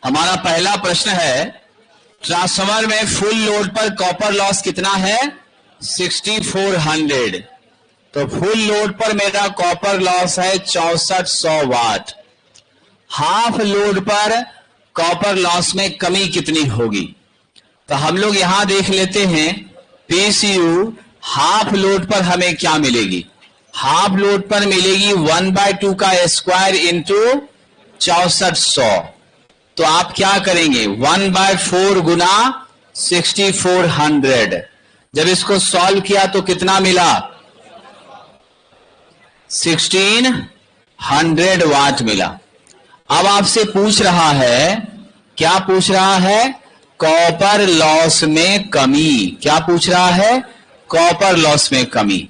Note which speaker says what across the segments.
Speaker 1: हमारा पहला प्रश्न है, ट्रांसफार्मर में फुल लोड पर कॉपर लॉस कितना है? 6400। तो फुल लोड पर मेरा कॉपर लॉस है 6400 वाट। हाफ लोड पर कॉपर लॉस में कमी कितनी होगी? तो हम लोग यहां देख लेते हैं, पीसीयू हाफ लोड पर हमें क्या मिलेगी? हाफ लोड पर मिलेगी 1/2 का स्क्वायर इंटू 6400। तो आप क्या करेंगे? 1/4 गुना 6400। जब इसको सॉल्व किया तो कितना मिला? 1600 वाट मिला। अब आपसे पूछ रहा है, क्या पूछ रहा है? कॉपर लॉस में कमी। क्या पूछ रहा है? कॉपर लॉस में कमी।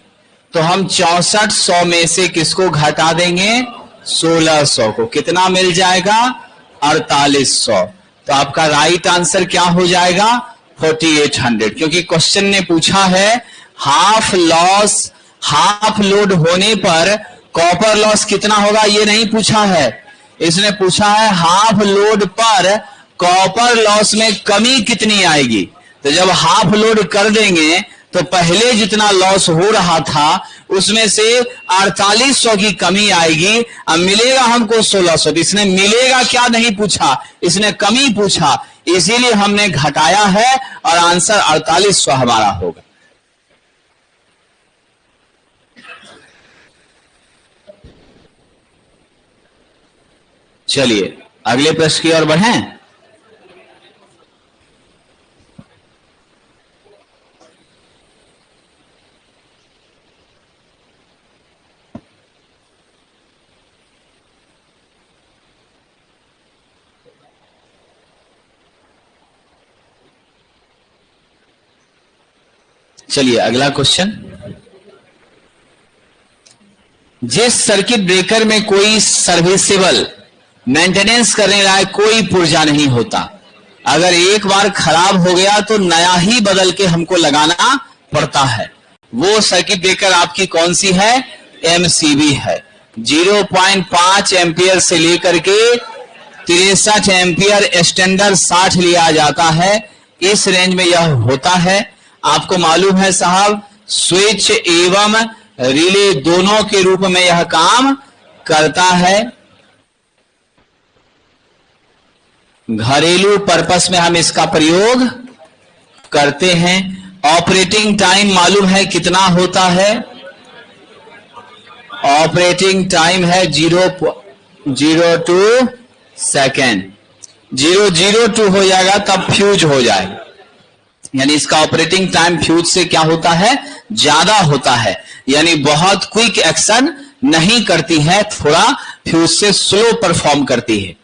Speaker 1: तो हम 6400 में से किसको घटा देंगे? 1600 को। कितना मिल जाएगा? 4800। तो आपका राइट आंसर क्या हो जाएगा? 4800। क्योंकि क्वेश्चन ने पूछा है हाफ लॉस, हाफ लोड होने पर कॉपर लॉस कितना होगा, ये नहीं पूछा है। इसने पूछा है हाफ लोड पर कॉपर लॉस में कमी कितनी आएगी। तो जब हाफ लोड कर देंगे तो पहले जितना लॉस हो रहा था उसमें से 4800 की कमी आएगी। अब मिलेगा हमको 1600। इसने मिलेगा क्या नहीं पूछा, इसने कमी पूछा, इसीलिए हमने घटाया है और आंसर 4800 हमारा होगा। चलिए अगले प्रश्न की ओर बढ़ें। चलिए अगला क्वेश्चन, जिस सर्किट ब्रेकर में कोई सर्विसेबल मेंटेनेंस करने लायक कोई पुर्जा नहीं होता, अगर एक बार खराब हो गया तो नया ही बदल के हमको लगाना पड़ता है, वो सर्किट ब्रेकर आपकी कौन सी है? एमसीबी है। 0.5 एम्पियर से लेकर के 63 एम्पियर स्टैंडर्ड 60 लिया जाता है। इस रेंज में यह होता है। आपको मालूम है साहब, स्विच एवं रिले दोनों के रूप में यह काम करता है। घरेलू पर्पस में हम इसका प्रयोग करते हैं। ऑपरेटिंग टाइम मालूम है कितना होता है? ऑपरेटिंग टाइम है 0.02 सेकेंड। 002 हो जाएगा तब फ्यूज हो जाएगा, यानी इसका ऑपरेटिंग टाइम फ्यूज से क्या होता है? ज्यादा होता है, यानी बहुत क्विक एक्शन नहीं करती है, थोड़ा फ्यूज से स्लो परफॉर्म करती है।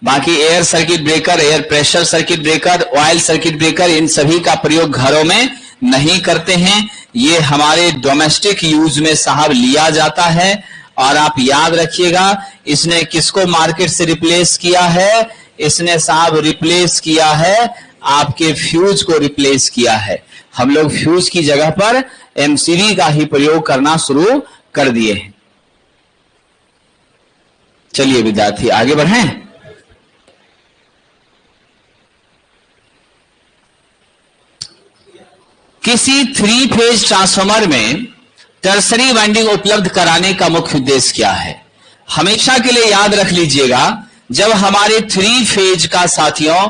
Speaker 1: बाकी air circuit breaker, air pressure circuit breaker, oil circuit breaker, इन सभी का प्रयोग घरों में नहीं करते हैं। ये हमारे डोमेस्टिक यूज में साहब लिया जाता है। और आप याद रखिएगा, इसने किसको मार्केट से रिप्लेस किया है? इसने साहब रिप्लेस किया है, आपके फ्यूज को रिप्लेस किया है। हम लोग फ्यूज की जगह पर एमसीबी का ही प्रयोग करना शुरू कर दिए हैं। चलिए विद्यार्थी आगे बढ़ें। किसी 3 फेज ट्रांसफार्मर में टर्सरी वाइंडिंग उपलब्ध कराने का मुख्य उद्देश्य क्या है? हमेशा के लिए याद रख लीजिएगा, जब हमारे 3 फेज का साथियों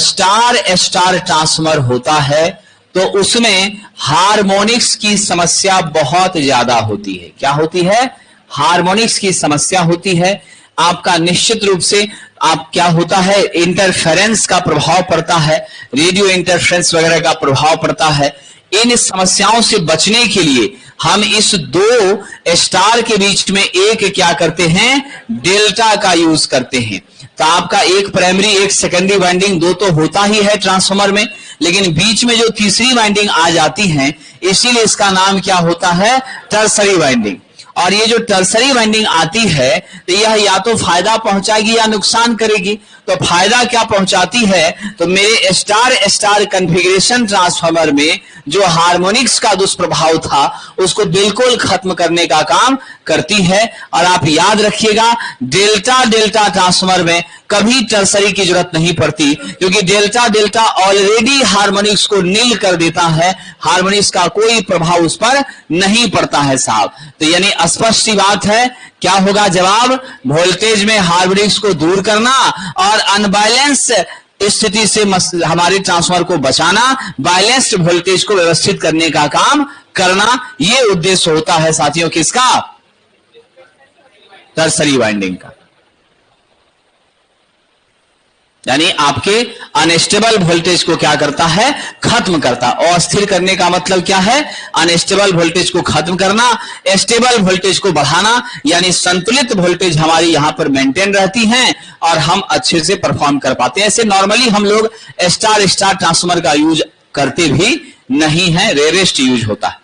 Speaker 1: स्टार स्टार ट्रांसफार्मर होता है तो उसमें हार्मोनिक्स की समस्या बहुत ज्यादा होती है। क्या होती है? हार्मोनिक्स की समस्या होती है। आपका निश्चित रूप से आप क्या होता है, इंटरफेरेंस का प्रभाव पड़ता है, रेडियो इंटरफेरेंस वगैरह का प्रभाव पड़ता है। इन समस्याओं से बचने के लिए हम इस 2 स्टार के बीच में एक क्या करते हैं? डेल्टा का यूज करते हैं। तो आपका एक प्राइमरी एक सेकेंडरी वाइंडिंग 2 तो होता ही है ट्रांसफार्मर में, लेकिन बीच में जो तीसरी वाइंडिंग आ जाती है, इसीलिए इसका नाम क्या होता है? Tertiary winding. और ये जो टर्सरी वाइंडिंग आती है तो यह या तो फायदा पहुंचाएगी या नुकसान करेगी। तो फायदा क्या पहुंचाती है? तो मेरे स्टार स्टार कॉन्फ़िगरेशन ट्रांसफार्मर में जो हार्मोनिक्स का दुष्प्रभाव था उसको बिल्कुल खत्म करने का काम करती है। और आप याद रखिएगा, डेल्टा डेल्टा ट्रांसफार्मर में कभी टर्सरी की जरूरत नहीं पड़ती, क्योंकि डेल्टा डेल्टा ऑलरेडी हार्मोनिक्स को नील कर देता है, हार्मोनिक्स का कोई प्रभाव उस पर नहीं पड़ता है साहब। तो यानी स्पष्ट सी बात है, क्या होगा जवाब? वोल्टेज में हार्मोनिक्स को दूर करना और अनबैलेंस स्थिति से हमारे ट्रांसफार्मर को बचाना, बैलेंस्ड वोल्टेज को व्यवस्थित करने का काम करना, यह उद्देश्य होता है साथियों किसका? टर्सरी वाइंडिंग का। यानी आपके अनस्टेबल वोल्टेज को क्या करता है? खत्म करता। अस्थिर करने का मतलब क्या है? अनस्टेबल वोल्टेज को खत्म करना, स्टेबल वोल्टेज को बढ़ाना, यानी संतुलित वोल्टेज हमारी यहां पर मेंटेन रहती हैं और हम अच्छे से परफॉर्म कर पाते हैं। ऐसे नॉर्मली हम लोग स्टार स्टार ट्रांसफार्मर का यूज करते भी नहीं है, रेयरेस्ट यूज होता है।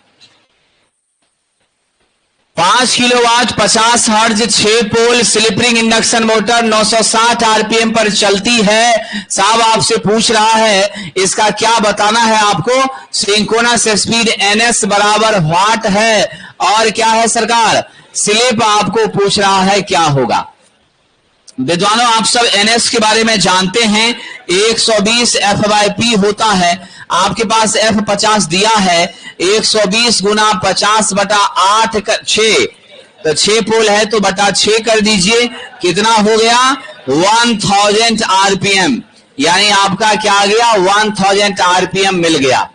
Speaker 1: 5 kilowatt 50 hertz 6 pole slip ring induction motor 960 RPM पर चलती है। साहब आपसे पूछ रहा है इसका क्या बताना है आपको? सिंक्रोनस स्पीड एनएस बराबर वाट है और क्या है सरकार? स्लिप आपको पूछ रहा है क्या होगा। विद्वानों आप सब एनएस के बारे में जानते हैं, 120 F/P होता है। आपके पास F50 दिया है, 120 गुना 50 बटा 8 6, तो 6 पोल है तो बटा 6 कर दीजिए, कितना हो गया? 1000 आरपीएम। यानी आपका क्या आ गया? 1000 आरपीएम मिल गया।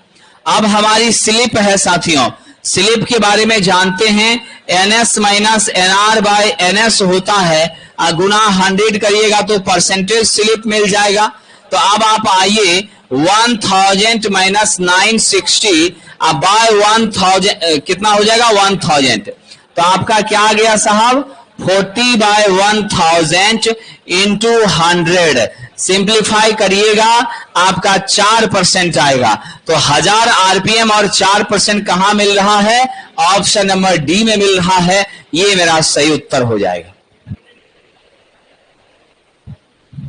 Speaker 1: अब हमारी स्लिप है साथियों, स्लिप के बारे में जानते हैं, NS minus NR by NS होता है, गुना 100 करिएगा तो परसेंटेज स्लिप मिल जाएगा। तो अब आप आइए 1000 माइनस 960 अब बाय 1000 कितना हो जाएगा? 1000। तो आपका क्या आ गया साहब? 40 बाय 1000 इंटू 100। सिंप्लीफाई करिएगा आपका 4% आएगा। तो 1000 आरपीएम और 4% कहां मिल रहा है? ऑप्शन नंबर डी में मिल रहा है। ये मेरा सही उत्तर हो जाएगा।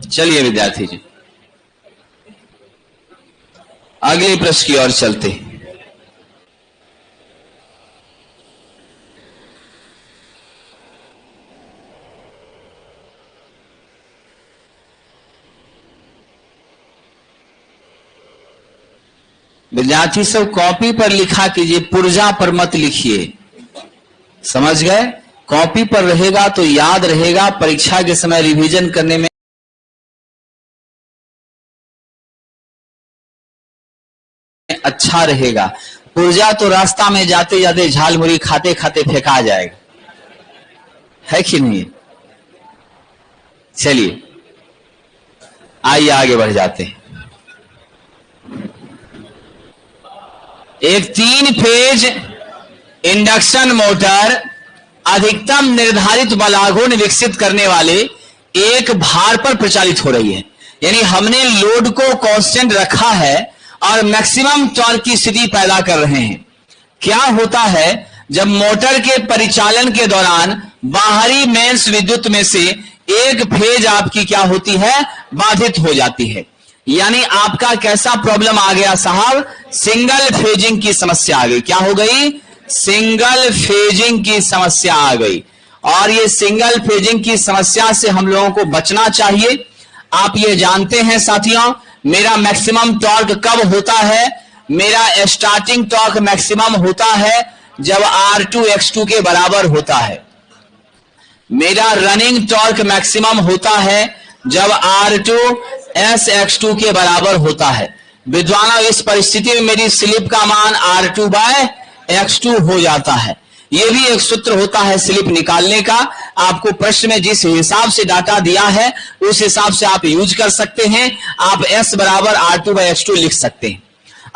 Speaker 1: चलिए विद्यार्थी जी अगले प्रश्न की ओर चलते हैं। विद्यार्थी सब कॉपी पर लिखा कीजिए, पुर्जा पर मत लिखिए, समझ गए? कॉपी पर रहेगा तो याद रहेगा, परीक्षा के समय रिवीजन करने में अच्छा रहेगा। पुर्जा तो रास्ता में जाते जाते झालमुड़ी खाते खाते फेंका जाएगा, है कि नहीं? चलिए आइए आगे बढ़ जाते हैं। एक 3 फेज इंडक्शन मोटर अधिकतम निर्धारित बलागुण विकसित करने वाले एक भार पर प्रचालित हो रही है। यानी हमने लोड को कांस्टेंट रखा है और मैक्सिमम टॉर्क की स्थिति पैदा कर रहे हैं। क्या होता है जब मोटर के परिचालन के दौरान बाहरी मेंस विद्युत में से एक फेज आपकी क्या होती है? बाधित हो जाती है। यानी आपका कैसा प्रॉब्लम आ गया साहब? सिंगल फेजिंग की समस्या आ गई। क्या हो गई? सिंगल फेजिंग की समस्या आ गई। और ये सिंगल फेजिंग की समस्या से हम लोगों को बचना चाहिए। आप ये जानते हैं साथियों, मेरा मैक्सिमम टॉर्क कब होता है? मेरा स्टार्टिंग टॉर्क मैक्सिमम होता है जब R2 X2 के बराबर होता है। मेरा रनिंग टॉर्क मैक्सिमम होता है जब R2 S X2 के बराबर होता है। विद्वानों इस परिस्थिति में मेरी स्लिप का मान R2 बाय X2 हो जाता है। यह भी एक सूत्र होता है स्लिप निकालने का। आपको प्रश्न में जिस हिसाब से डाटा दिया है उस हिसाब से आप यूज कर सकते हैं। आप S बराबर R2 बाय X2 लिख सकते हैं।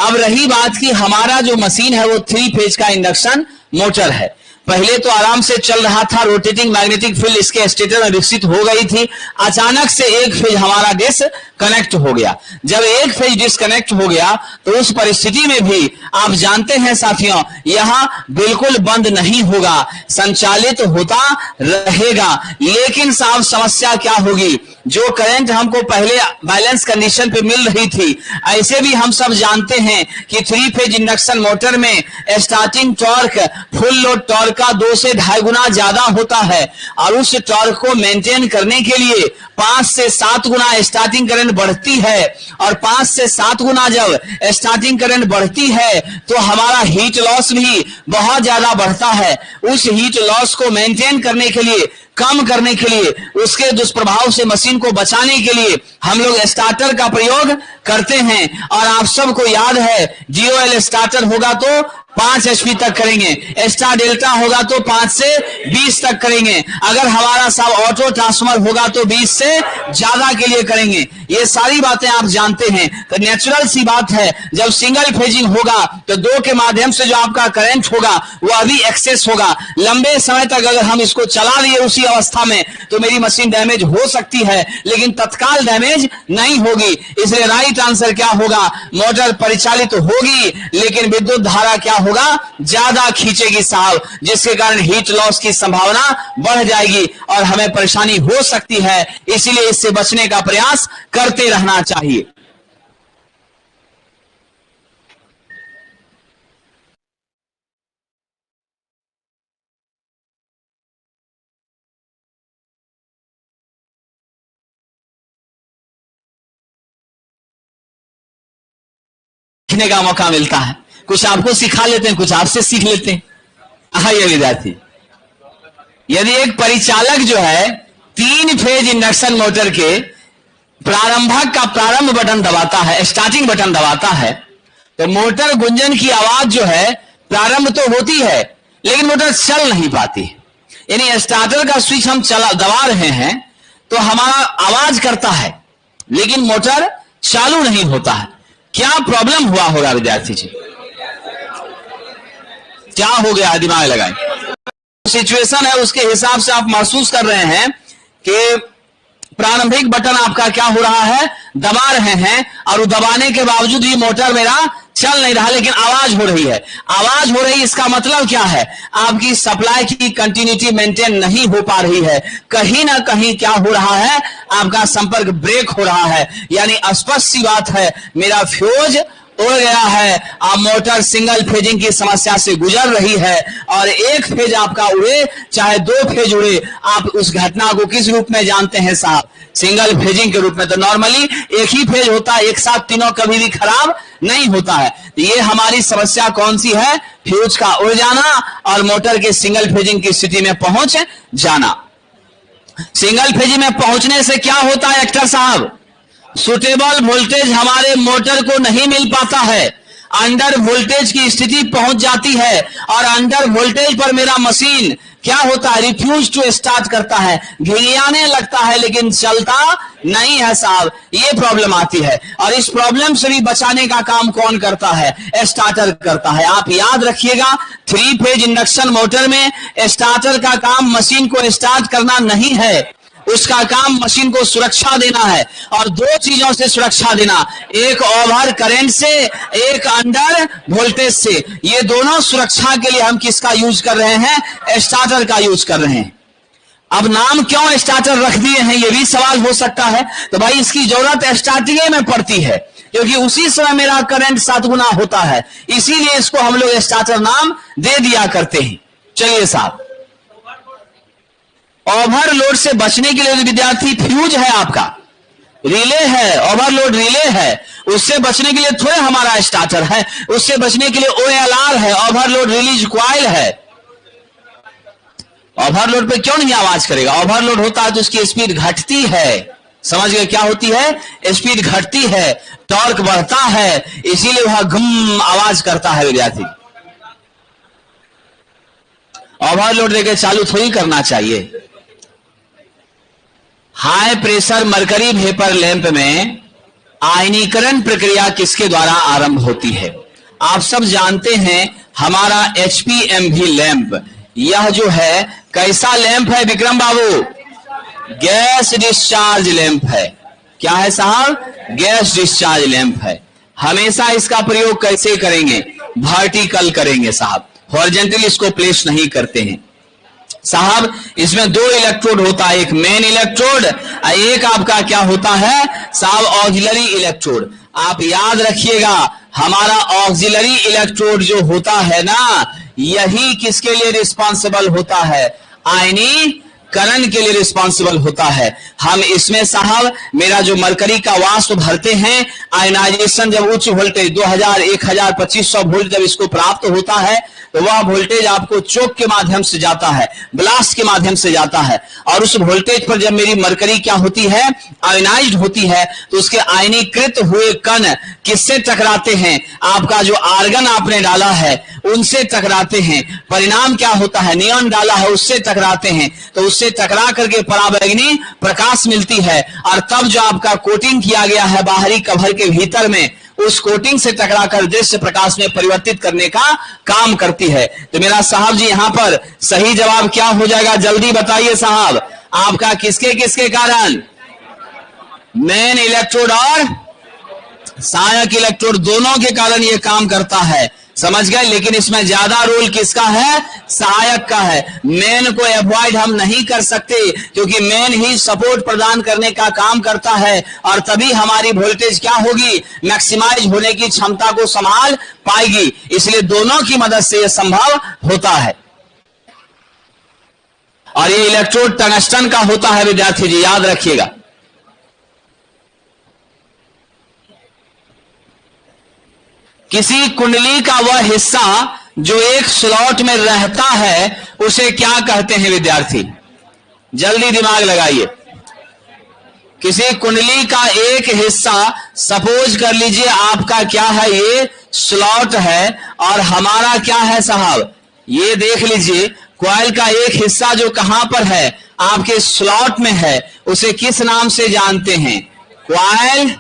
Speaker 1: अब रही बात कि हमारा जो मशीन है वो 3 फेज का इंडक्शन मोटर है। पहले तो आराम से चल रहा था, रोटेटिंग मैग्नेटिक फील्ड इसके स्टेटर में विकसित हो गई थी। अचानक से एक फेज हमारा डिस्कनेक्ट हो गया। जब एक फेज डिस्कनेक्ट हो गया तो उस परिस्थिति में भी आप जानते हैं साथियों, यहां बिल्कुल बंद नहीं होगा, संचालित होता रहेगा। लेकिन साहब समस्या क्या होगी? जो करंट हमको पहले बैलेंस कंडीशन पे मिल रही थी, ऐसे भी हम सब जानते हैं कि 3 फेज इंडक्शन मोटर में starting torque full load torque का 2 से 2.5 गुना ज्यादा होता है और उस टॉर्क को मेंटेन करने के लिए 5 से 7 गुना स्टार्टिंग करंट बढ़ती है और 5 से 7 गुना जब स्टार्टिंग करंट बढ़ती है तो हमारा हीट लॉस भी बहुत ज्यादा बढ़ता है। उस हीट लॉस को मेंटेन करने के लिए, कम करने के लिए, उसके दुष्प्रभाव से मशीन को बचाने के लिए हम लोग स्टार्टर का प्रयोग करते हैं। और आप सबको याद है DOL स्टार्टर होगा तो 5 HP तक करेंगे, स्टार डेल्टा होगा तो 5 से 20 तक करेंगे, अगर हमारा सब ऑटो ट्रांसफॉर्मर होगा तो 20 से ज्यादा के लिए करेंगे। ये सारी बातें आप जानते हैं। तो नेचुरल सी बात है, जब सिंगल फेजिंग होगा तो 2 के माध्यम से जो आपका करंट होगा वह भी एक्सेस होगा। लंबे समय तक अगर हम इसको चला लिए उसी अवस्था में तो मेरी मशीन डैमेज हो सकती है, लेकिन तत्काल डैमेज नहीं होगी। इसलिए राइट आंसर क्या होगा, मोटर परिचालित होगी लेकिन विद्युत धारा क्या होगा, ज्यादा खींचेगी साहब, जिसके कारण हीट लॉस की संभावना बढ़ जाएगी और हमें परेशानी हो सकती है। इसीलिए इससे बचने का प्रयास करते रहना चाहिए। सीखने का मौका मिलता है, कुछ आपको सिखा लेते हैं, कुछ आपसे सीख लेते हैं। आइए विद्यार्थी, यदि एक परिचालक जो है 3 फेज इंडक्शन मोटर के प्रारंभक का प्रारंभ बटन दबाता है, स्टार्टिंग बटन दबाता है, तो मोटर गुंजन की आवाज जो है प्रारंभ तो होती है लेकिन मोटर चल नहीं पाती। यानी स्टार्टर का स्विच हम दबा रहे हैं तो हमारा आवाज करता है लेकिन मोटर चालू नहीं होता है। क्या प्रॉब्लम हुआ होगा विद्यार्थी जी, क्या हो गया, दिमाग लगाएं। सिचुएशन है उसके हिसाब से आप महसूस कर रहे हैं कि प्रारंभिक बटन आपका क्या हो रहा है, दबा रहे हैं और दबाने के बावजूद भी मोटर मेरा चल नहीं रहा लेकिन आवाज हो रही है। आवाज हो रही, इसका मतलब क्या है, आपकी सप्लाई की कंटिन्यूटी मेंटेन नहीं हो पा रही है। कहीं ना कहीं क्या हो रहा है, आपका संपर्क ब्रेक हो रहा है। यानी स्पष्ट सी बात है, मेरा फ्यूज उड़ गया है। आप मोटर सिंगल फेजिंग की समस्या से गुजर रही है और एक फेज आपका उड़े चाहे 2 फेज उड़े, आप उस घटना को किस रूप में जानते हैं साहब, सिंगल फेजिंग के रूप में। तो नॉर्मली एक ही फेज होता है, एक साथ तीनों कभी भी खराब नहीं होता है। तो ये हमारी समस्या कौन सी है, फ्यूज का उड़ जाना और मोटर के सिंगल फेजिंग की स्थिति में पहुंच जाना। सिंगल फेजिंग में पहुंचने से क्या होता है एक्टर साहब, सुटेबल वोल्टेज हमारे मोटर को नहीं मिल पाता है, अंडर वोल्टेज की स्थिति पहुंच जाती है और अंडर वोल्टेज पर मेरा मशीन क्या होता है, रिफ्यूज टू स्टार्ट करता है, घिघियाने लगता है लेकिन चलता नहीं है साहब। ये प्रॉब्लम आती है और इस प्रॉब्लम से भी बचाने का काम कौन करता है, स्टार्टर करता है। आप याद रखिएगा 3 फेज इंडक्शन मोटर में स्टार्टर का काम मशीन को स्टार्ट करना नहीं है, उसका काम मशीन को सुरक्षा देना है और 2 चीजों से सुरक्षा देना, एक ओवर करंट से, एक अंडर वोल्टेज से। ये दोनों सुरक्षा के लिए हम किसका यूज कर रहे हैं, स्टार्टर का यूज कर रहे हैं। अब नाम क्यों स्टार्टर रख दिए हैं, ये भी सवाल हो सकता है। तो भाई इसकी जरूरत स्टार्टिंग में पड़ती है क्योंकि उसी समय मेरा करंट 7 गुना होता है, इसीलिए इसको हम लोग स्टार्टर नाम दे दिया करते हैं। चलिए साहब, ओवरलोड से बचने के लिए विद्यार्थी फ्यूज है, आपका रिले है, ओवरलोड रिले है, उससे बचने के लिए थोड़े हमारा स्टार्टर है, उससे बचने के लिए OLR है, ओवरलोड रिलीज कॉइल है। ओवरलोड पे क्यों नहीं आवाज करेगा, ओवरलोड होता है तो उसकी स्पीड घटती है। समझ गए क्या होती है, स्पीड घटती है, टॉर्क बढ़ता है, इसीलिए वह घुम आवाज करता है विद्यार्थी। ओवरलोड देकर चालू थोड़ी करना चाहिए। High pressure mercury vapour lamp में आयनीकरण प्रक्रिया किसके द्वारा आरंभ होती है, आप सब जानते हैं हमारा HPMV लैंप। यह जो है कैसा लैंप है विक्रम बाबू, गैस डिस्चार्ज लैंप है। क्या है साहब, गैस डिस्चार्ज लैंप है। हमेशा इसका प्रयोग कैसे करेंगे, वर्टिकल करेंगे साहब, हॉरिजॉन्टली इसको प्लेस नहीं करते हैं। साहब इसमें दो इलेक्ट्रोड होता है, एक मेन इलेक्ट्रोड और एक आपका क्या होता है साहब ऑक्सिलरी इलेक्ट्रोड। आप याद रखिएगा हमारा ऑक्सिलरी इलेक्ट्रोड जो होता है ना, यही किसके लिए रिस्पॉन्सिबल होता है, आयनीकरण के लिए रिस्पॉन्सिबल होता है। हम इसमें साहब मेरा जो मरकरी का वाष्प भरते हैं, आयनाइजेशन जब उच्च वोल्टेज 2000, 1000, 2500 वोल्ट जब इसको प्राप्त होता है तो वह वोल्टेज आपको चोक के माध्यम से जाता है, ब्लास्ट के माध्यम से जाता है, और उस वोल्टेज पर जब मेरी मरकरी क्या होती है, आयनाइज्ड होती है, तो उसके आयनीकृत हुए कण किससे टकराते हैं, आपका जो आर्गन आपने डाला है उनसे टकराते हैं। परिणाम क्या होता है, नियॉन डाला है उससे टकराते हैं, तो उससे टकरा करके पराबैंगनी प्रकाश मिलती है, और तब जो आपका कोटिंग किया गया है बाहरी कवर के भीतर में, उस कोटिंग से टकराकर दृश्य प्रकाश में परिवर्तित करने का काम करती है। तो मेरा साहब जी यहां पर सही जवाब क्या हो जाएगा, जल्दी बताइए साहब, आपका किसके किसके कारण, मेन इलेक्ट्रोड और सहायक इलेक्ट्रोड दोनों के कारण यह काम करता है, समझ गए। लेकिन इसमें ज्यादा रोल किसका है, सहायक का है। मेन को अवॉइड हम नहीं कर सकते क्योंकि मेन ही सपोर्ट प्रदान करने का काम करता है, और तभी हमारी वोल्टेज क्या होगी, मैक्सिमाइज होने की क्षमता को संभाल पाएगी। इसलिए दोनों की मदद से यह संभव होता है। और ये इलेक्ट्रोड टंगस्टन का होता है विद्यार्थी जी, याद रखिएगा। किसी कुंडली का वह हिस्सा जो एक स्लॉट में रहता है उसे क्या कहते हैं विद्यार्थी, जल्दी दिमाग लगाइए। किसी कुंडली का एक हिस्सा, सपोज कर लीजिए आपका क्या है, ये स्लॉट है और हमारा क्या है साहब, ये देख लीजिए कॉइल का एक हिस्सा जो कहां पर है, आपके स्लॉट में है, उसे किस नाम से जानते हैं, कॉइल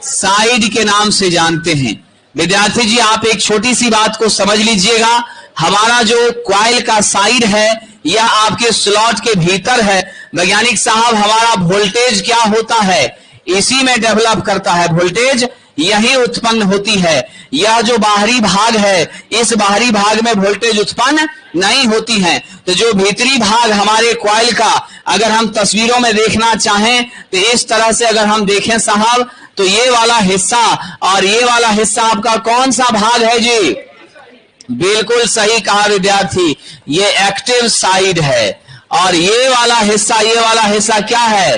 Speaker 1: साइड के नाम से जानते हैं। विद्यार्थी जी आप एक छोटी सी बात को समझ लीजिएगा, हमारा जो कॉइल का साइड है यह आपके स्लॉट के भीतर है। वैज्ञानिक साहब हमारा वोल्टेज क्या होता है, इसी में डेवलप करता है, वोल्टेज यही उत्पन्न होती है। यह जो बाहरी भाग है, इस बाहरी भाग में वोल्टेज उत्पन्न नहीं होती है। तो जो भीतरी भाग हमारे कॉइल का अगर हम तस्वीरों में देखना चाहें तो इस तरह से अगर हम देखें साहब, तो ये वाला हिस्सा और ये वाला हिस्सा आपका कौन सा भाग है जी, बिल्कुल सही कहा विद्यार्थी, ये एक्टिव साइड है। और ये वाला हिस्सा क्या है,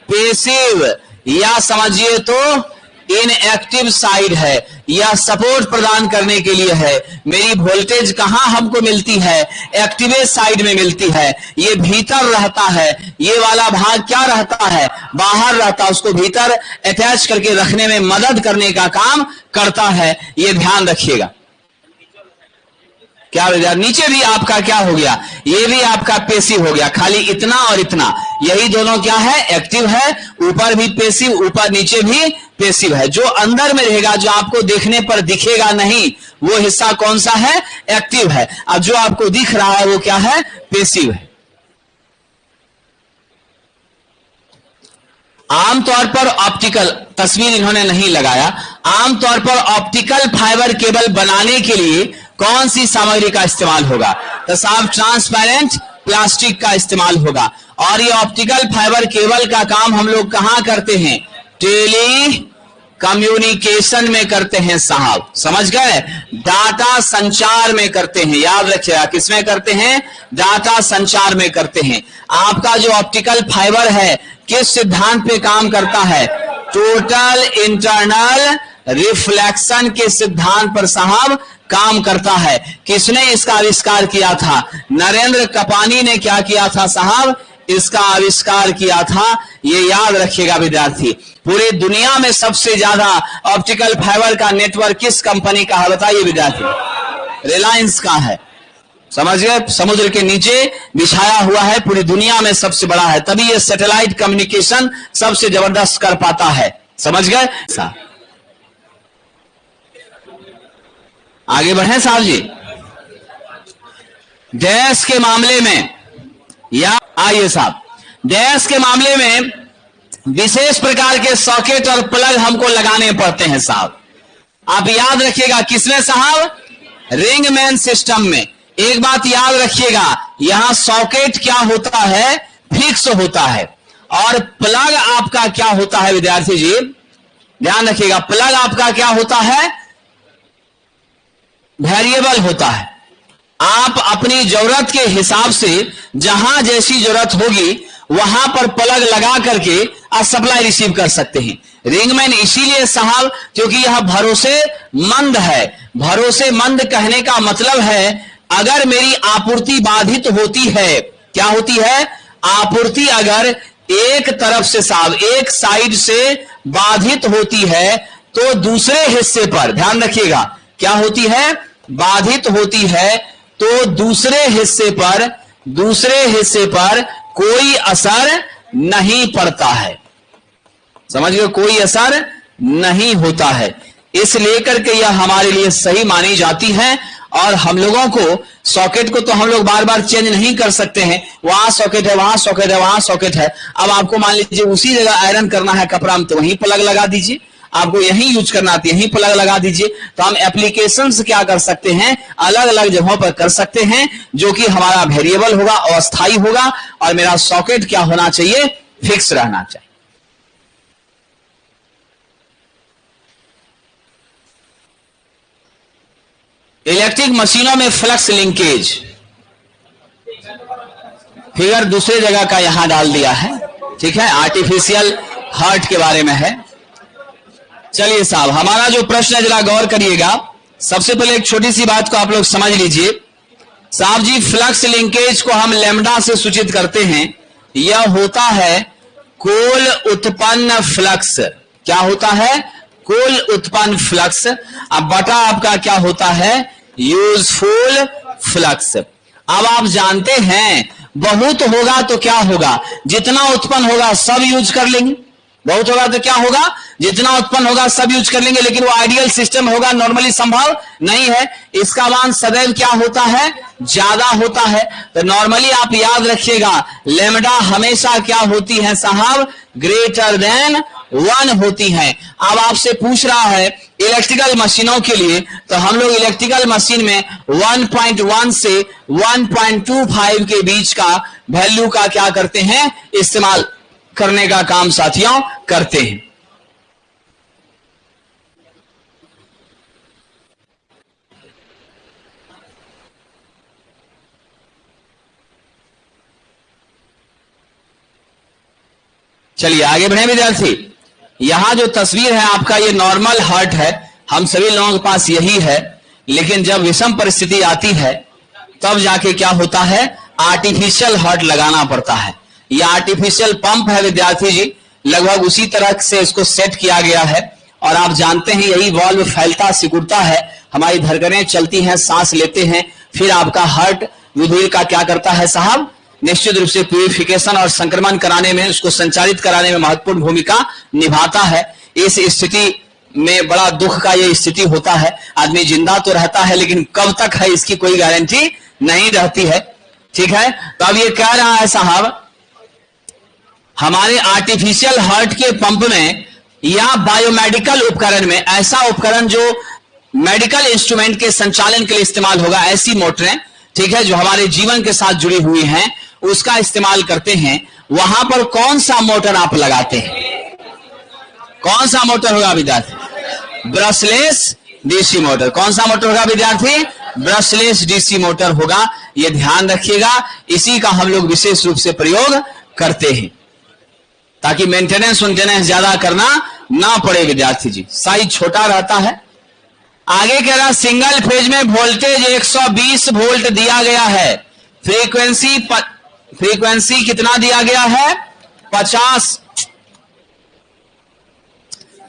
Speaker 1: पैसिव, या समझिए तो इनएक्टिव साइड है। यह सपोर्ट प्रदान करने के लिए है। मेरी वोल्टेज कहां हमको मिलती है, एक्टिव साइड में मिलती है। ये भीतर रहता है, ये वाला भाग क्या रहता है, बाहर रहता है, उसको भीतर अटैच करके रखने में मदद करने का काम करता है। ये ध्यान रखिएगा। क्या हो गया, नीचे भी आपका क्या हो गया, ये भी आपका पैसिव हो गया, खाली इतना और इतना, यही दोनों क्या है, एक्टिव है। ऊपर भी पैसिव, ऊपर नीचे भी पैसिव है। जो अंदर में रहेगा, जो आपको देखने पर दिखेगा नहीं, वो हिस्सा कौन सा है, एक्टिव है। अब जो आपको दिख रहा है वो क्या है, पैसिव है। आमतौर पर ऑप्टिकल, तस्वीर इन्होंने नहीं लगाया, आमतौर पर ऑप्टिकल फाइबर केबल बनाने के लिए कौन सी सामग्री का इस्तेमाल होगा, तो साफ ट्रांसपेरेंट प्लास्टिक का इस्तेमाल होगा। और ये ऑप्टिकल फाइबर केबल का काम हम लोग कहां करते हैं, टेली कम्युनिकेशन में करते हैं साहब, समझ गए, डाटा संचार में करते हैं। याद रखिएगा किसमें करते हैं, डाटा संचार में करते हैं। आपका जो ऑप्टिकल फाइबर है किस सिद्धांत पे काम करता है, टोटल इंटरनल रिफ्लेक्शन के सिद्धांत पर साहब काम करता है। किसने इसका आविष्कार किया था, नरेंद्र कपानी ने क्या किया था साहब, इसका आविष्कार किया था। ये याद रखिएगा विद्यार्थी। पूरे दुनिया में सबसे ज्यादा ऑप्टिकल फाइबर का नेटवर्क किस कंपनी का है, बताइए विद्यार्थी, रिलायंस का है, समझ गए। समुद्र के नीचे बिछाया हुआ है, पूरी दुनिया में सबसे बड़ा है, तभी ये सैटेलाइट कम्युनिकेशन सबसे जबरदस्त कर पाता है, समझ गए। आगे बढ़े साहब जी। डैश के मामले में, या आइए साहब, डैश के मामले में विशेष प्रकार के सॉकेट और प्लग हमको लगाने पड़ते हैं साहब। आप याद रखिएगा किसमें साहब, रिंगमैन सिस्टम में। एक बात याद रखिएगा, यहां सॉकेट क्या होता है, फिक्स होता है, और प्लग आपका क्या होता है विद्यार्थी जी, ध्यान रखिएगा, प्लग आपका क्या होता है, वेरिएबल होता है। आप अपनी जरूरत के हिसाब से जहां जैसी जरूरत होगी वहां पर प्लग लगा करके आप सप्लाई रिसीव कर सकते हैं। रिंगमैन इसीलिए साहब क्योंकि यह भरोसेमंद है। भरोसेमंद कहने का मतलब है अगर मेरी आपूर्ति बाधित होती है, क्या होती है, आपूर्ति अगर एक तरफ से साहब एक साइड से बाधित होती है तो दूसरे हिस्से पर, ध्यान रखिएगा, क्या होती है, बाधित होती है तो दूसरे हिस्से पर कोई असर नहीं पड़ता है। समझ गए, कोई असर नहीं होता है। इस लेकर के यह हमारे लिए सही मानी जाती है। और हम लोगों को सॉकेट को तो हम लोग बार बार चेंज नहीं कर सकते हैं, वहां सॉकेट है, वहां सॉकेट है, वहां सॉकेट है। अब आपको मान लीजिए उसी जगह आयरन करना है कपड़ा में तो वहीं प्लग लगा दीजिए, आपको यहीं यूज करना है यहीं प्लग लगा दीजिए। तो हम एप्लीकेशंस क्या कर सकते हैं, अलग अलग जगहों पर कर सकते हैं, जो कि हमारा वेरिएबल होगा, अस्थायी होगा, और मेरा सॉकेट क्या होना चाहिए, फिक्स रहना चाहिए। इलेक्ट्रिक मशीनों में फ्लक्स लिंकेज, फिगर दूसरे जगह का यहां डाल दिया है, ठीक है, आर्टिफिशियल हार्ट के बारे में है। चलिए साहब, हमारा जो प्रश्न है जरा गौर करिएगा। सबसे पहले एक छोटी सी बात को आप लोग समझ लीजिए साहब जी, फ्लक्स लिंकेज को हम लैम्डा से सूचित करते हैं। यह होता है कुल उत्पन्न फ्लक्स, क्या होता है, कुल उत्पन्न फ्लक्स, अब बटा आपका क्या होता है, यूजफुल फ्लक्स। अब आप जानते हैं बहुत होगा तो क्या होगा, जितना उत्पन्न होगा सब यूज कर लेंगे, बहुत होगा तो क्या होगा, जितना उत्पन्न होगा सब यूज कर लेंगे, लेकिन वो आइडियल सिस्टम होगा, नॉर्मली संभव नहीं है। इसका मान सदैव क्या होता है, ज्यादा होता है। तो नॉर्मली आप याद रखिएगा लैम्डा हमेशा क्या होती है साहब, ग्रेटर देन 1 होती है। अब आपसे पूछ रहा है इलेक्ट्रिकल मशीनों के लिए, तो हम लोग इलेक्ट्रिकल मशीन में 1.1 से 1.25 के बीच का वैल्यू का क्या करते हैं, इस्तेमाल करने का काम साथियों करते हैं। चलिए आगे बढ़े विद्यार्थी। यहां जो तस्वीर है आपका ये नॉर्मल हार्ट है, हम सभी लोगों के पास यही है, लेकिन जब विषम परिस्थिति आती है तब जाके क्या होता है, आर्टिफिशियल हार्ट लगाना पड़ता है। यह आर्टिफिशियल पंप है विद्यार्थी जी, लगभग उसी तरह से इसको सेट किया गया है। और आप जानते हैं यही वाल्व फैलता सिकुड़ता है, हमारी धड़कनें चलती हैं, सांस लेते हैं, फिर आपका हार्ट विधुर का क्या करता है साहब, निश्चित रूप से प्यूरिफिकेशन और संक्रमण कराने में, उसको संचालित कराने में महत्वपूर्ण भूमिका निभाता है। इस स्थिति में बड़ा दुख का ये स्थिति होता है, आदमी जिंदा तो रहता है लेकिन कब तक है इसकी कोई गारंटी नहीं रहती है, ठीक है। तो अब ये कह रहा है साहब हमारे आर्टिफिशियल हार्ट के पंप में या बायोमेडिकल उपकरण में, ऐसा उपकरण जो मेडिकल इंस्ट्रूमेंट के संचालन के लिए इस्तेमाल होगा, ऐसी मोटरें, ठीक है, जो हमारे जीवन के साथ जुड़ी हुई हैं, उसका इस्तेमाल करते हैं। वहां पर कौन सा मोटर आप लगाते हैं, कौन सा मोटर होगा विद्यार्थी, ब्रशलेस डीसी मोटर। कौन सा मोटर होगा विद्यार्थी, ब्रशलेस डीसी मोटर होगा। यह ध्यान रखिएगा, इसी का हम लोग विशेष रूप से प्रयोग करते हैं ताकि मेंटेनेंस ज्यादा करना ना पड़े विद्यार्थी जी, साइज छोटा रहता है। आगे कह रहा सिंगल फेज में वोल्टेज 120 वोल्ट दिया गया है, फ्रीक्वेंसी कितना दिया गया है, 50,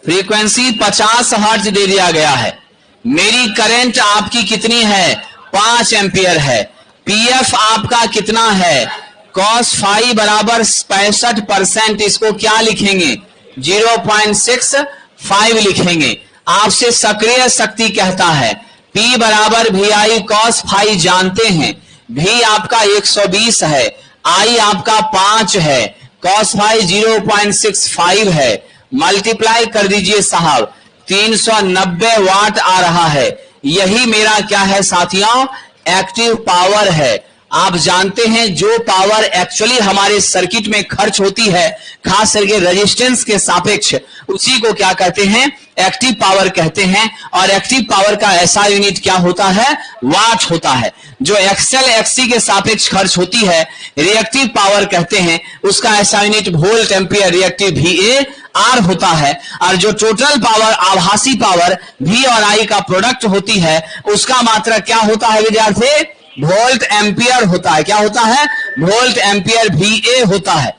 Speaker 1: फ्रीक्वेंसी 50 हर्ट्ज दे दिया गया है। मेरी करंट आपकी कितनी है, 5 एम्पियर है। पीएफ आपका कितना है, cos फाई बराबर 65%, इसको क्या लिखेंगे, 0.65 लिखेंगे। आपसे सक्रिय शक्ति कहता है P बराबर VI cos फाई जानते हैं, V आपका 120 है, I आपका 5 है, cos फाई 0.65 है, मल्टीप्लाई कर दीजिए साहब, 390 वाट आ रहा है। यही मेरा क्या है साथियों, एक्टिव पावर है। आप जानते हैं जो पावर एक्चुअली हमारे सर्किट में खर्च होती है, खास करके रेजिस्टेंस के सापेक्ष, उसी को क्या कहते हैं, एक्टिव पावर कहते हैं। और एक्टिव पावर का ऐसा यूनिट क्या होता है, वाट होता है। जो एक्सएल एक्ससी के सापेक्ष खर्च होती है, रिएक्टिव पावर कहते हैं, उसका ऐसा unit volt ampere reactive VAR होता है। और जो टोटल पावर, आभासी पावर V और I का प्रोडक्ट होती है, उसका मात्रा क्या होता है विद्यार्थी, वोल्ट एम्पियर होता है। क्या होता है, वोल्ट एम्पियर VA होता है।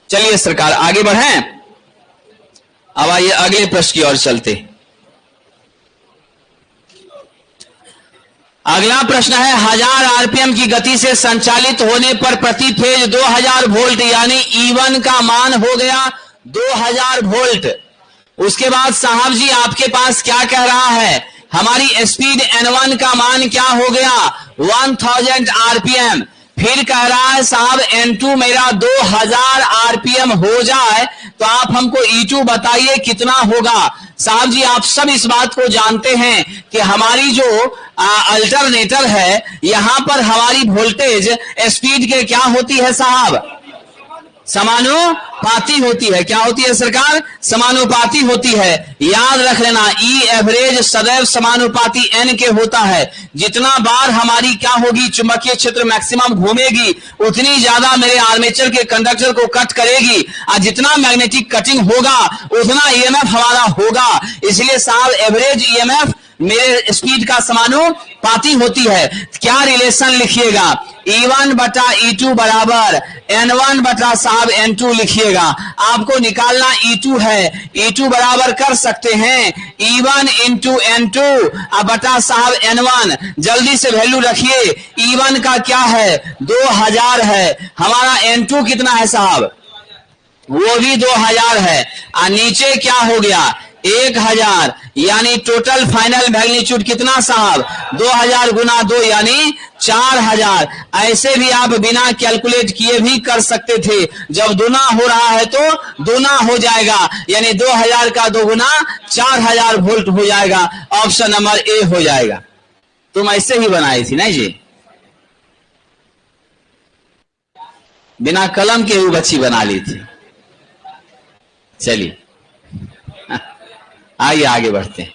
Speaker 1: चलिए सरकार आगे बढ़ें। अब आइए अगले प्रश्न की ओर चलते। अगला प्रश्न है, 1000 आरपीएम की गति से संचालित होने पर प्रति फेज 2000 वोल्ट यानी E1 का मान हो गया 2000 वोल्ट। उसके बाद साहब जी आपके पास क्या कह रहा है, हमारी स्पीड N1 का मान क्या हो गया, 1000 आरपीएम। फिर कह रहा है साहब N2 मेरा 2000 आरपीएम हो जाए तो आप हमको E2 बताइए कितना होगा। साहब जी आप सब इस बात को जानते हैं कि हमारी जो अल्टरनेटर है, यहां पर हमारी वोल्टेज स्पीड के क्या होती है साहब, समानुपाती होती है। क्या होती है सरकार, समानुपाती होती है। याद रख लेना, ई एवरेज सदैव समानुपाती N के होता है। जितना बार हमारी क्या होगी, चुंबकीय क्षेत्र मैक्सिमम घूमेगी, उतनी ज्यादा मेरे आर्मेचर के कंडक्टर को कट करेगी, और जितना मैग्नेटिक कटिंग होगा उतना EMF हमारा होगा। इसलिए साहब एवरेज EMF मेरे स्पीड का समानुपाती होती है। क्या रिलेशन लिखिएगा, E1 बटा E2 बराबर N1 बटा साहब N2 लिखिएगा। आपको निकालना E2 है, E2 बराबर कर सकते हैं E1 इंटू N2 बटा साहब N1। जल्दी से वैल्यू रखिए, E1 का क्या है 2000 है, हमारा N2 कितना है साहब, वो भी 2000 है, और नीचे क्या हो गया 1000, यानी टोटल फाइनल मैग्नीट्यूड कितना साहब, 2000 गुना 2 यानी 4000। ऐसे भी आप बिना कैलकुलेट किए भी कर सकते थे। जब दूना हो रहा है तो दूना हो जाएगा, यानी 2000 का 2 गुना 4000 वोल्ट हो जाएगा। ऑप्शन नंबर ए हो जाएगा। तुम ऐसे ही बनाई थी नहीं जी, बिना कलम के वो बच्ची बना ली थी। चलिए आइए आगे बढ़ते हैं।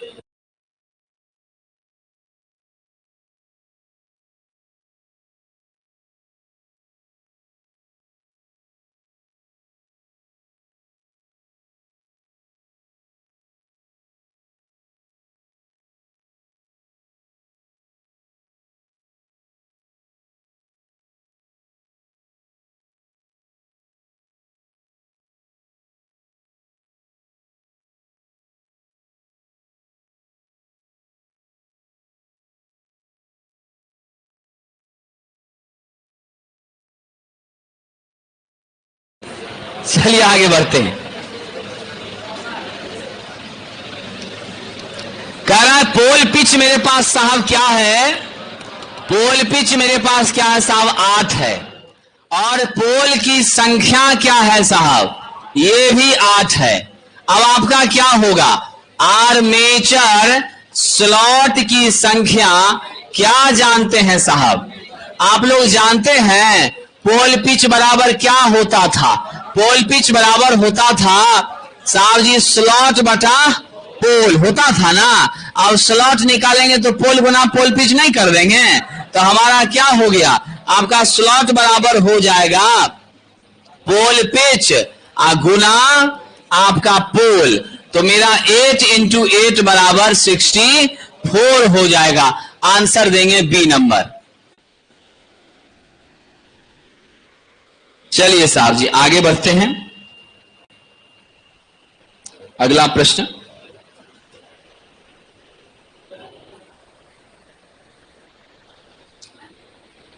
Speaker 1: चलिए आगे बढ़ते हैं। कह रहा है पोल पिच मेरे पास साहब क्या है, पोल पिच मेरे पास क्या है साहब 8 है, और पोल की संख्या क्या है साहब, ये भी 8 है। अब आपका क्या होगा, आर्मेचर स्लॉट की संख्या क्या जानते हैं साहब, आप लोग जानते हैं पोल पिच बराबर क्या होता था, पोल पिच बराबर होता था साहब जी स्लॉट बटा पोल होता था ना। अब स्लॉट निकालेंगे तो पोल गुना पोल पिच नहीं कर देंगे, तो हमारा क्या हो गया, आपका स्लॉट बराबर हो जाएगा पोल पिच गुना आपका पोल, तो मेरा 8 इंटू 8 बराबर 64 हो जाएगा। आंसर देंगे बी नंबर। चलिए साहब जी आगे बढ़ते हैं। अगला प्रश्न,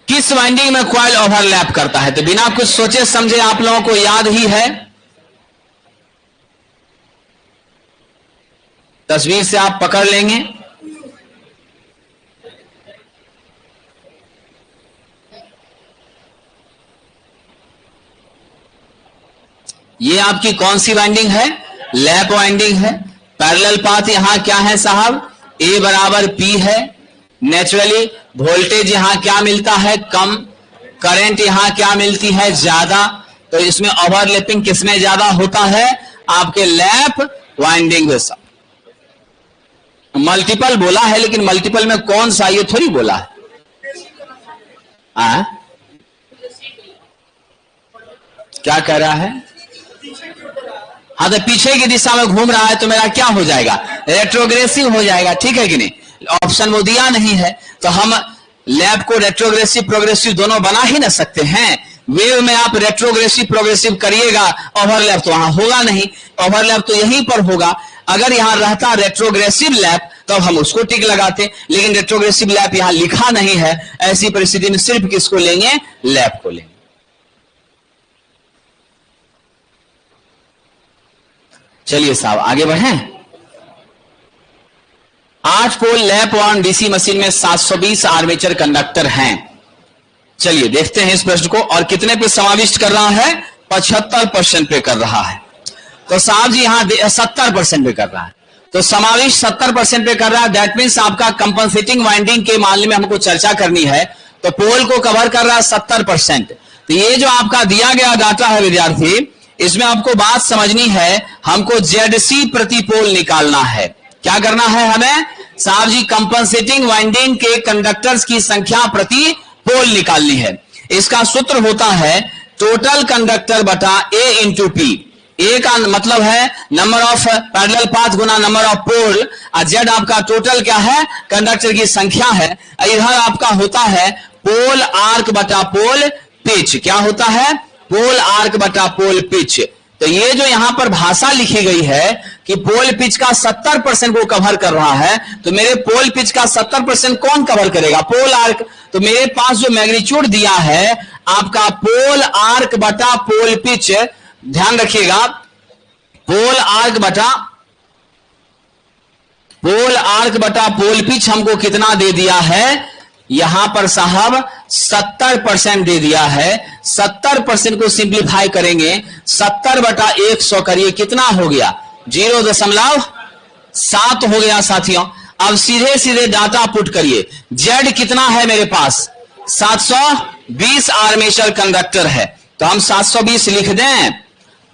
Speaker 1: किस वाइंडिंग में कॉइल ओवरलैप करता है, तो बिना कुछ सोचे समझे आप लोगों को याद ही है, तस्वीर से आप पकड़ लेंगे। ये आपकी कौन सी वाइंडिंग है, लैप वाइंडिंग है। पैरेलल पाथ यहां क्या है साहब, ए बराबर पी है। नेचुरली वोल्टेज यहां क्या मिलता है? कम। करंट यहां क्या मिलती है? ज्यादा। तो इसमें ओवरलैपिंग किसमें ज्यादा होता है? आपके लैप वाइंडिंग में। सब मल्टीपल बोला है, लेकिन मल्टीपल में कौन सा ये थोड़ी बोला है। क्या कह रहा है? हाँ, तो पीछे की दिशा में घूम रहा है तो मेरा क्या हो जाएगा? रेट्रोग्रेसिव हो जाएगा, ठीक है कि नहीं? ऑप्शन वो दिया नहीं है, तो हम लैप को रेट्रोग्रेसिव प्रोग्रेसिव दोनों बना ही ना सकते हैं। वेव में आप रेट्रोग्रेसिव प्रोग्रेसिव करिएगा, ओवरलैप तो वहां होगा नहीं, ओवरलैप तो यहीं पर होगा। अगर यहां रहता रेट्रोग्रेसिव लैप तो हम उसको टिक लगाते, लेकिन रेट्रोग्रेसिव लैप यहां लिखा नहीं है। ऐसी परिस्थिति में सिर्फ किसको लेंगे? लैप को लेंगे। चलिए साहब आगे बढ़ें। 8 पोल लैप वाउंड डीसी मशीन में 720 आर्मेचर कंडक्टर हैं। चलिए देखते हैं इस प्रश्न को, और कितने पे समाविष्ट कर रहा है? 75% पे कर रहा है। तो साहब जी यहां 70% पे कर रहा है, तो समाविष्ट 70% पे कर रहा है। दैट मीन्स आपका कंपनसेटिंग वाइंडिंग के मामले में हमको चर्चा करनी है, तो पोल को कवर कर रहा है 70%। तो ये जो आपका दिया गया डाटा है विद्यार्थी, इसमें आपको बात समझनी है, हमको जेडसी प्रति पोल निकालना है। क्या करना है हमें? साहब जी कंपनसेटिंग वाइंडिंग के कंडक्टर्स की संख्या प्रति पोल निकालनी है। इसका सूत्र होता है टोटल कंडक्टर बटा ए इंटू पी। ए का मतलब है नंबर ऑफ पैरेलल पाथ गुना नंबर ऑफ पोल, और जेड आपका टोटल क्या है? कंडक्टर की संख्या है। इधर आपका होता है पोल आर्क बटा पोल पिच। क्या होता है? पोल आर्क बटा पोल पिच। तो ये जो यहां पर भाषा लिखी गई है कि पोल पिच का 70% को कवर कर रहा है, तो मेरे पोल पिच का 70% कौन कवर करेगा? पोल आर्क। तो मेरे पास जो मैग्नीट्यूड दिया है आपका पोल आर्क बटा पोल पिच, ध्यान रखिएगा, पोल आर्क बटा पोल पिच हमको कितना दे दिया है? यहां पर साहब 70% दे दिया है। 70% को सिंप्लीफाई करेंगे, 70 बटा 100 करिए, कितना हो गया? 0.7 हो गया साथियों। अब सीधे सीधे डाटा पुट करिए। जेड कितना है मेरे पास? 720 आर्मेचर कंडक्टर है, तो हम 720 लिख दें।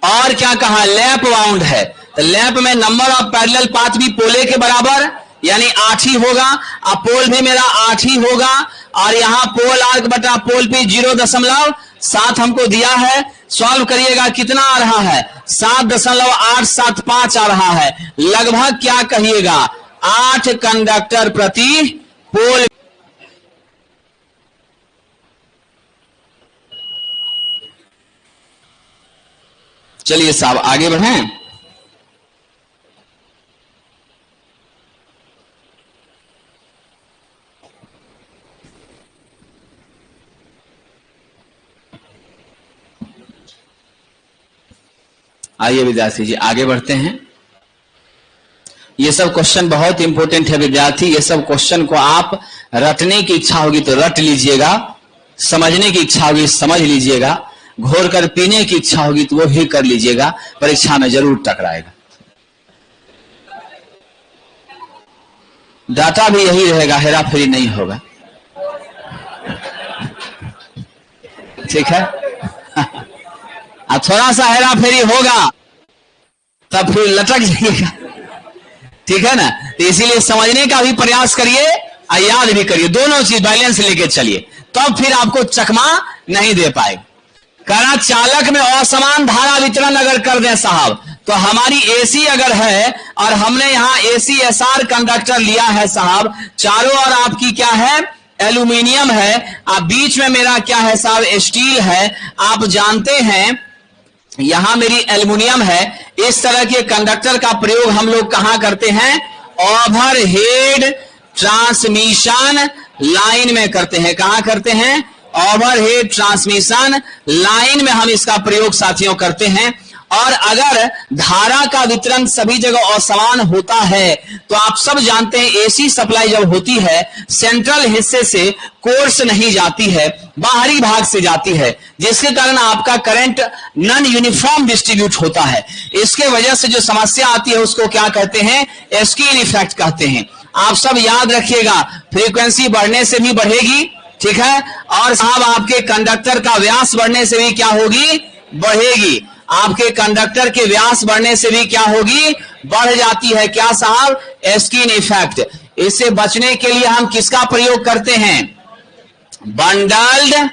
Speaker 1: और क्या कहा? लैप वाउंड है, तो लैप में नंबर ऑफ पैरेलल पाथ भी पोले के बराबर, यानी 8 ही होगा। अब पोल भी मेरा 8 ही होगा, और यहां पोल आर्क बटा पोल पे 0.7 हमको दिया है। सॉल्व करिएगा, कितना आ रहा है? 7.875 आ रहा है। लगभग क्या कहिएगा? 8 कंडक्टर प्रति पोल। चलिए साहब आगे बढ़ें। आइए विद्यार्थी जी आगे बढ़ते हैं। ये सब क्वेश्चन बहुत इंपॉर्टेंट है विद्यार्थी। ये सब क्वेश्चन को आप रटने की इच्छा होगी तो रट लीजिएगा, समझने की इच्छा होगी समझ लीजिएगा, घोर कर पीने की इच्छा होगी तो वो भी कर लीजिएगा, परीक्षा में जरूर टकराएगा। डाटा भी यही रहेगा, हेरा फेरी नहीं होगा, ठीक है। थोड़ा सा हेरा फेरी होगा तब फिर लटक जाइएगा, ठीक है ना। तो इसीलिए समझने का भी प्रयास करिए और याद भी करिए, दोनों चीज बैलेंस लेके चलिए, तब फिर आपको चकमा नहीं दे पाएगा। करा चालक में असमान धारा वितरण अगर कर दें साहब, तो हमारी एसी अगर है और हमने यहां एसी एसआर कंडक्टर लिया है साहब, चारों ओर आपकी क्या है? एल्यूमिनियम है, आप बीच में मेरा क्या है साहब? स्टील है। आप जानते हैं यहां मेरी एल्यूमिनियम है। इस तरह के कंडक्टर का प्रयोग हम लोग कहां करते हैं? ओवरहेड ट्रांसमिशन लाइन में करते हैं। कहां करते हैं? ओवरहेड ट्रांसमिशन लाइन में हम इसका प्रयोग साथियों करते हैं। और अगर धारा का वितरण सभी जगह असमान होता है तो आप सब जानते हैं एसी सप्लाई जब होती है सेंट्रल हिस्से से कोर्स नहीं जाती है, बाहरी भाग से जाती है, जिसके कारण आपका करंट नॉन यूनिफॉर्म डिस्ट्रीब्यूट होता है। इसके वजह से जो समस्या आती है उसको क्या कहते हैं? स्केल इफेक्ट कहते हैं। आप सब याद रखिएगा, फ्रीक्वेंसी बढ़ने से भी बढ़ेगी, ठीक है, और साहब आपके कंडक्टर का व्यास बढ़ने से भी क्या होगी, बढ़ेगी। आपके कंडक्टर के व्यास बढ़ने से भी क्या होगी, बढ़ जाती है। क्या साहब, एस्कीन इफेक्ट। इससे बचने के लिए हम किसका प्रयोग करते हैं, बंडल्ड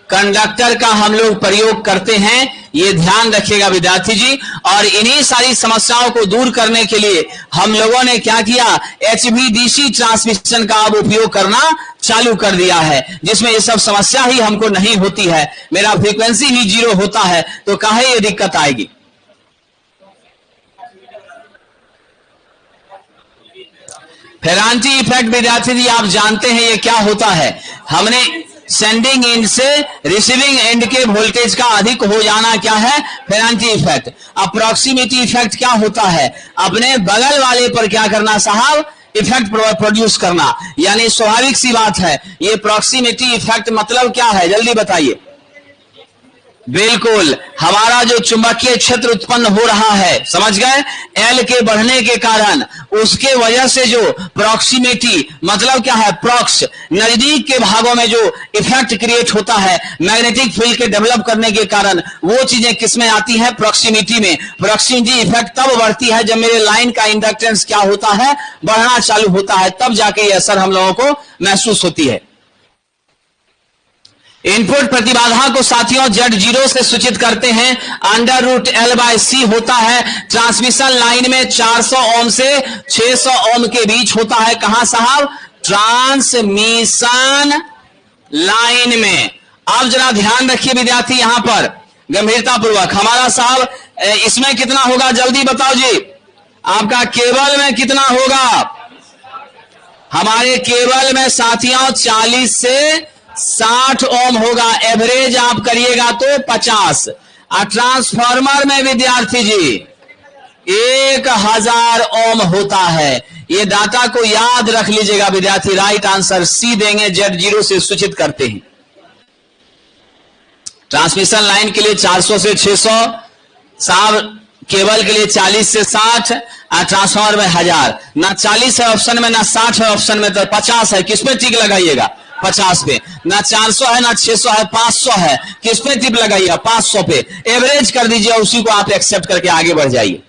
Speaker 1: कंडक्टर का हम लोग प्रयोग करते हैं, ये ध्यान रखिएगा विद्यार्थी जी। और इन्हीं सारी समस्याओं को दूर करने के लिए हम लोगों ने क्या किया, HVDC ट्रांसमिशन का अब उपयोग करना चालू कर दिया है, जिसमें ये सब समस्या ही हमको नहीं होती है। मेरा फ्रीक्वेंसी ही 0 होता है, तो काहे ये दिक्कत आएगी। फेरांटी इफेक्ट विद्यार्थी जी आप जानते हैं ये क्या होता है, हमने सेंडिंग एंड से रिसीविंग एंड के वोल्टेज का अधिक हो जाना क्या है, फेरांटी इफेक्ट। अब प्रॉक्सिमिटी इफेक्ट क्या होता है, अपने बगल वाले पर क्या करना साहब, इफेक्ट प्रोड्यूस करना। यानी स्वाभाविक सी बात है, ये प्रॉक्सिमिटी इफेक्ट मतलब क्या है, जल्दी बताइए। बिल्कुल, हमारा जो चुंबकीय क्षेत्र उत्पन्न हो रहा है, समझ गए, एल के बढ़ने के कारण, उसके वजह से जो प्रॉक्सिमिटी मतलब क्या है, प्रॉक्स, नजदीक के भागों में जो इफेक्ट क्रिएट होता है मैग्नेटिक फील्ड के डेवलप करने के कारण, वो चीजें किसमें आती है, प्रॉक्सिमिटी में। प्रॉक्सिमिटी इफेक्ट तब बढ़ती है जब मेरे लाइन का इंडक्टेंस क्या होता है, बढ़ना चालू होता है, तब जाके ये असर हम लोगों को महसूस होती है। इनपुट प्रतिबाधा को साथियों Z0 से सूचित करते हैं, √L/C होता है। ट्रांसमिशन लाइन में 400 ओम से 600 ओम के बीच होता है। कहां साहब, ट्रांसमिशन लाइन में। अब जरा ध्यान रखिए विद्यार्थी, यहां पर गंभीरता पूर्वक, हमारा साहब इसमें कितना होगा, जल्दी बताओ जी, आपका केबल में कितना होगा, हमारे केबल में साथियों 40 से 60 ओम होगा, एवरेज आप करिएगा तो 50। और ट्रांसफार्मर में विद्यार्थी जी 1000 ओम होता है। ये डाटा को याद रख लीजिएगा विद्यार्थी, राइट आंसर सी देंगे, Z0 से सूचित करते हैं। ट्रांसमिशन लाइन के लिए 400 से 600, साहब केबल के लिए 40 से 60, और ट्रांसफार्मर में 1000। ना 40 है ऑप्शन में, ना 60 है ऑप्शन में, तो 50 है। किस पे टिक लगाइएगा, 50 पे। ना 400 है, ना 600 है, 500 है। किस पे टिप लगाइएगा, 500 पे। एवरेज कर दीजिए, उसी को आप एक्सेप्ट करके आगे बढ़ जाइए।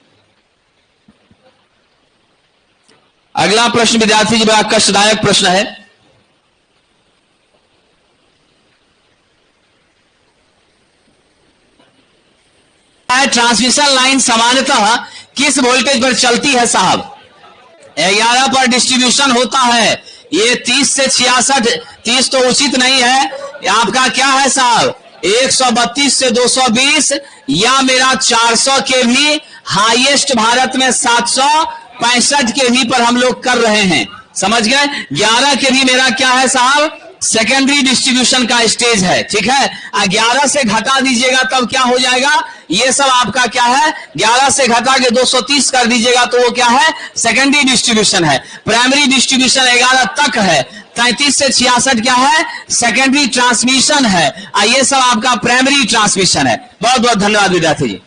Speaker 1: अगला प्रश्न विद्यार्थी जी बड़ा कष्टदायक प्रश्न है। ट्रांसमिशन लाइन सामान्यतः किस वोल्टेज पर चलती है साहब, 11 पर डिस्ट्रीब्यूशन होता है। ये 30 से 66, 30 तो उचित नहीं है, आपका क्या है साहब, 132 से 220, या मेरा 400 के भी हाईएस्ट, भारत में 765 के भी पर हम लोग कर रहे हैं, समझ गए। 11 के भी मेरा क्या है साहब, सेकेंडरी डिस्ट्रीब्यूशन का स्टेज है, ठीक है। 11 से घटा दीजिएगा तब क्या हो जाएगा, ये सब आपका क्या है, 11 से घटा के 230 कर दीजिएगा तो वो क्या है, सेकेंडरी डिस्ट्रीब्यूशन है। प्राइमरी डिस्ट्रीब्यूशन 11 तक है, 33 से 66 क्या है, सेकेंडरी ट्रांसमिशन है। ये सब आपका प्राइमरी ट्रांसमिशन है। बहुत बहुत धन्यवाद विद्यार्थी जी।